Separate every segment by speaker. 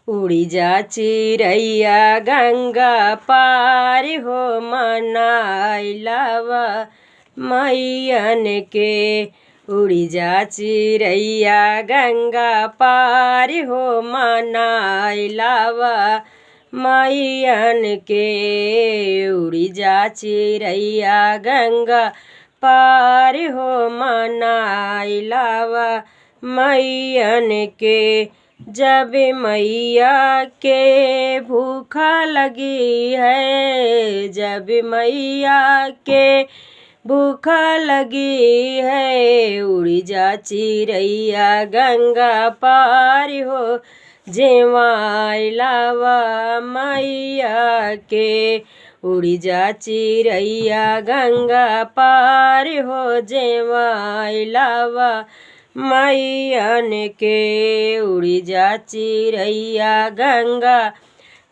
Speaker 1: उड़ी जा चिरैया गंगा पार हो मनाइलावा मैयन के। उड़ी जा चिरैया गंगा पार हो मनाइलावा मैयन के। उड़ी जा चिरैया गंगा पार हो मनाइलावा मैयन के। जब मैया के भूखा लगी है, जब मैया के भूखा लगी है, उड़ी जा चिरैया गंगा पार हो जेवाइलावा मैया के। उड़ी जा चिरैया गंगा पार हो जेवाइलावा मैयन के। उड़ी जा चिरैया गंगा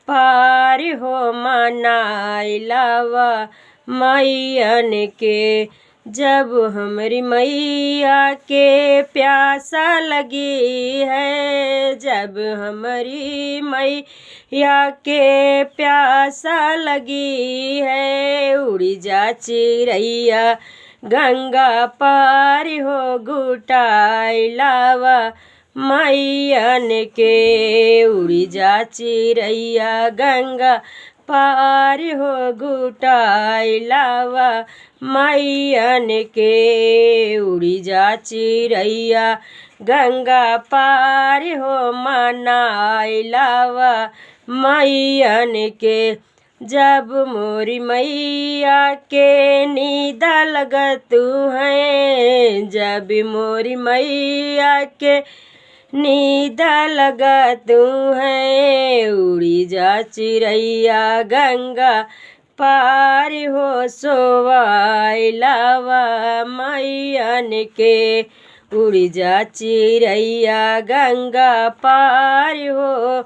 Speaker 1: पार हो मनाइलावा मैयन के। जब हमारी मैया के प्यासा लगी है, जब हमारी मैया के प्यासा लगी है, उड़ी जा चिरैया गंगा पार हो गुटाइलावा मैयन के। उड़ी जा चिरैया गंगा पार हो गुटाइलावा मैयन के। उड़ी जा चिरैया गंगा पार हो मनाइलावा मैयन के। जब मोरी मैया के नींद लगतू है, जब मोरी मैया के नींद लगतू है, उड़ी जा चिरैया गंगा पार हो सोवाइलावा मैयन के। उड़ी जा चिरैया गंगा पार हो,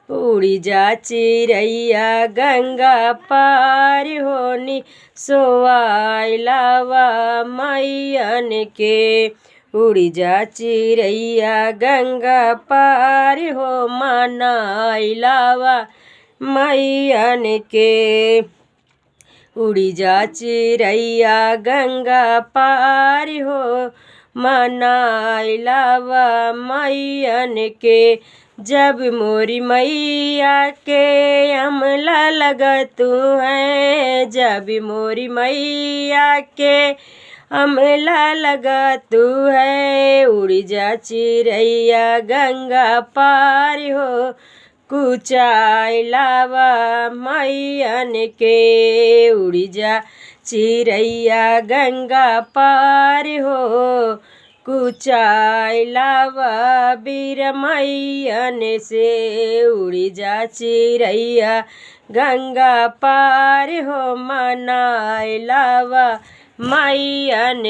Speaker 1: उड़ी जा चिरैया गंगा पार हो नी सोवाइलावा मैयन के। उड़ी जा चिरैया गंगा पार हो मनाइलावा मैयन के। उड़ी जा चिरैया गंगा पार हो मनाइलावा मैयन के। जब मोरी मैया के अमला लगतू है, जब मोरी मैया के अमला लगतू है, उड़ी जा चिरैया गंगा पार हो कुचाइलावा मैयन के। उड़ी जा चिरैया गंगा पार हो कुचाइलावा बीर मैयन से। उड़ी जा चिरैया गंगा पार हो मनाइलावा मैयन